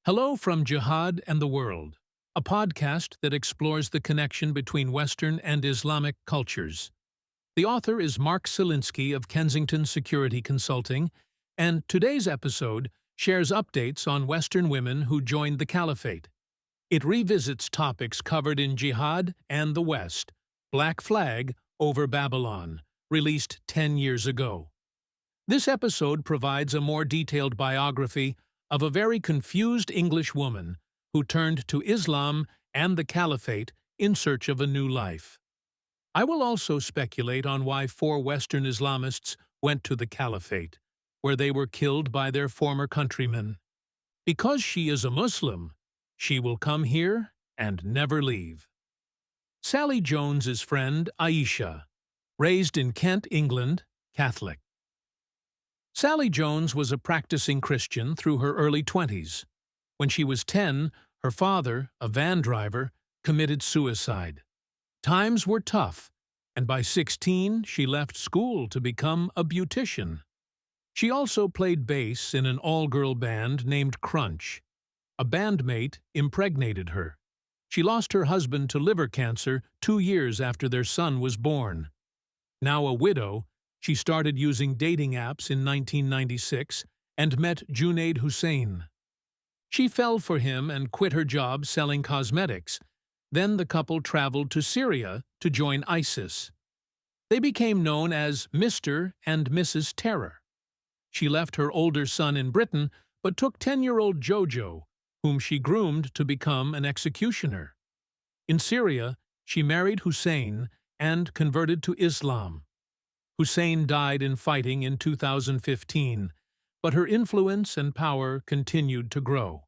Hello from Jihad and the World, a podcast that explores the connection between Western and Islamic cultures. The author is Mark Silinsky of Kensington Security Consulting, and today's episode shares updates on Western women who joined the Caliphate. It revisits topics covered in Jihad and the West, Black Flag over Babylon, released 10 years ago. This episode provides a more detailed biography of a very confused English woman who turned to Islam and the Caliphate in search of a new life. I will also speculate on why 4 Western Islamists went to the Caliphate, where they were killed by their former countrymen. Because she is a Muslim, she will come here and never leave. Sally Jones's friend Aisha, raised in Kent, England, Catholic. Sally Jones was a practicing Christian through her early 20s. When she was 10, her father, a van driver, committed suicide. Times were tough, and by 16 she left school to become a beautician. She also played bass in an all-girl band named Krunch. A bandmate impregnated her. She lost her husband to liver cancer 2 years after their son was born. Now a widow, she started using dating apps in 1996 and met Junaid Hussain. She fell for him and quit her job selling cosmetics. Then the couple traveled to Syria to join ISIS. They became known as Mr. and Mrs. Terror. She left her older son in Britain but took 10-year-old Jojo, whom she groomed to become an executioner. In Syria, she married Hussein and converted to Islam. Hussein died in fighting in 2015, but her influence and power continued to grow.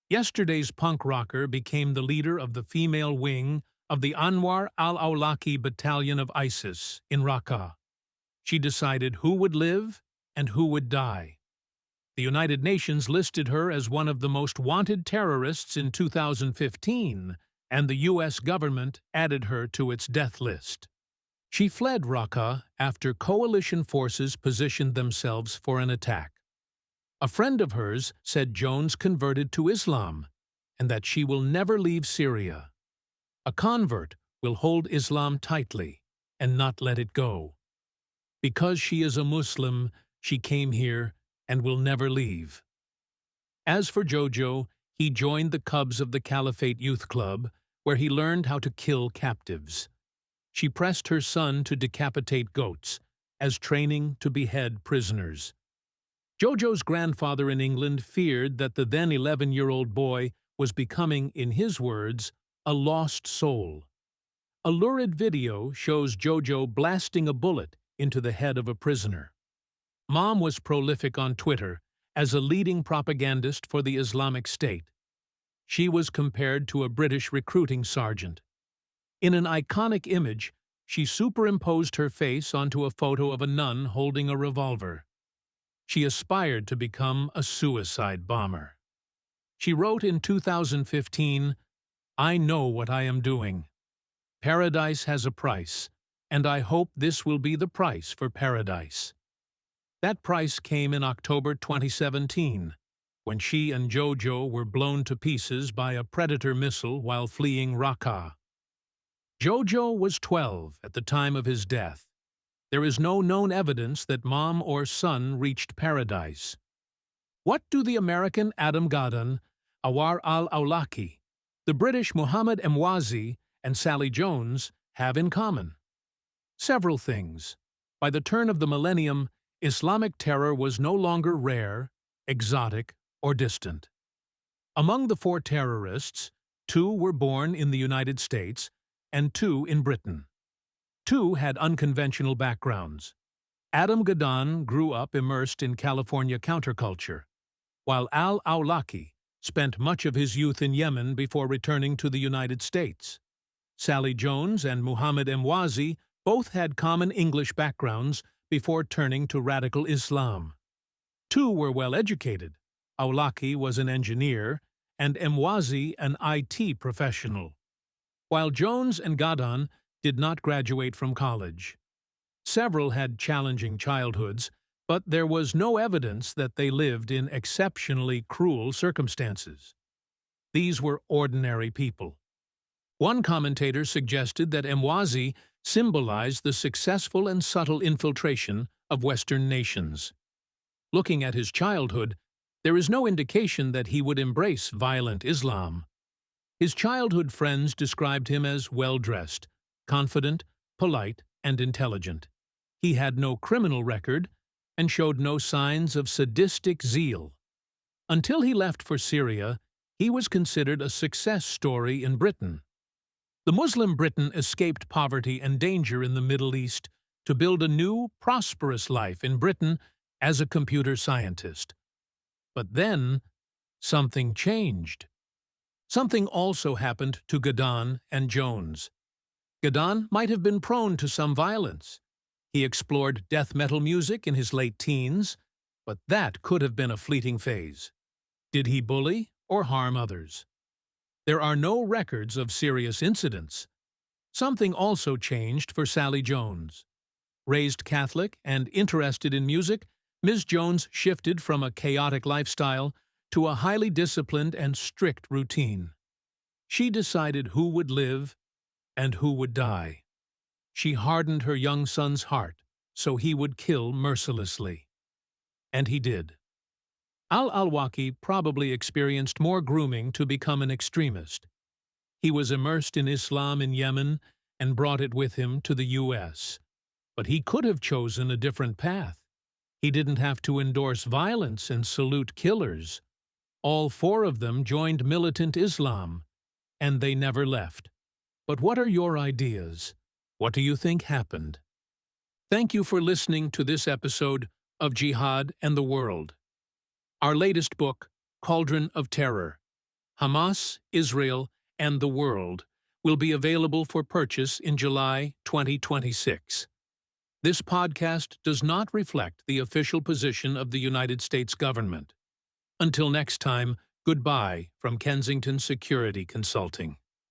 Yesterday's punk rocker became the leader of the female wing of the Anwar al-Awlaki battalion of ISIS in Raqqa. She decided who would live and who would die. The United Nations listed her as one of the most wanted terrorists in 2015, and the U.S. government added her to its death list. She fled Raqqa after coalition forces positioned themselves for an attack. A friend of hers said Jones converted to Islam and that she will never leave Syria. A convert will hold Islam tightly and not let it go. Because she is a Muslim, she came here and will never leave. As for Jojo, he joined the Cubs of the Caliphate Youth Club, where he learned how to kill captives. She pressed her son to decapitate goats, as training to behead prisoners. Jojo's grandfather in England feared that the then 11-year-old boy was becoming, in his words, a lost soul. A lurid video shows Jojo blasting a bullet into the head of a prisoner. Mom was prolific on Twitter as a leading propagandist for the Islamic State. She was compared to a British recruiting sergeant. In an iconic image, she superimposed her face onto a photo of a nun holding a revolver. She aspired to become a suicide bomber. She wrote in 2015, "I know what I am doing. Paradise has a price, and I hope this will be the price for paradise." That price came in October 2017, when she and Jojo were blown to pieces by a Predator missile while fleeing Raqqa. Jojo was 12 at the time of his death. There is no known evidence that mom or son reached paradise. What do the American Adam Gadon, Awar al-Awlaki, the British Muhammad Emwazi, and Sally Jones have in common? Several things. By the turn of the millennium, Islamic terror was no longer rare, exotic, or distant. Among the 4 terrorists, 2 were born in the United States and 2 in Britain. 2 had unconventional backgrounds. Adam Gadon grew up immersed in California counterculture, while al-Awlaki spent much of his youth in Yemen before returning to the United States. Sally Jones and Muhammad Emwazi both had common English backgrounds before turning to radical Islam. 2 were well educated. Awlaki was an engineer, and Emwazi an IT professional, while Jones and Gadon did not graduate from college. Several had challenging childhoods, but there was no evidence that they lived in exceptionally cruel circumstances. These were ordinary people. One commentator suggested that Emwazi symbolized the successful and subtle infiltration of Western nations. Looking at his childhood, there is no indication that he would embrace violent Islam. His childhood friends described him as well-dressed, confident, polite, and intelligent. He had no criminal record and showed no signs of sadistic zeal. Until he left for Syria, he was considered a success story in Britain. The Muslim Briton escaped poverty and danger in the Middle East to build a new, prosperous life in Britain as a computer scientist. But then, something changed. Something also happened to Gadan and Jones. Gadan might have been prone to some violence. He explored death metal music in his late teens, but that could have been a fleeting phase. Did he bully or harm others? There are no records of serious incidents. Something also changed for Sally Jones. Raised Catholic and interested in music, Ms. Jones shifted from a chaotic lifestyle to a highly disciplined and strict routine. She decided who would live and who would die. She hardened her young son's heart so he would kill mercilessly. And he did. Al-Awlaki probably experienced more grooming to become an extremist. He was immersed in Islam in Yemen and brought it with him to the U.S. But he could have chosen a different path. He didn't have to endorse violence and salute killers. All four of them joined militant Islam, and they never left. But what are your ideas? What do you think happened? Thank you for listening to this episode of Jihad and the World. Our latest book, Cauldron of Terror, Hamas, Israel, and the World, will be available for purchase in July 2026. This podcast does not reflect the official position of the United States government. Until next time, goodbye from Kensington Security Consulting.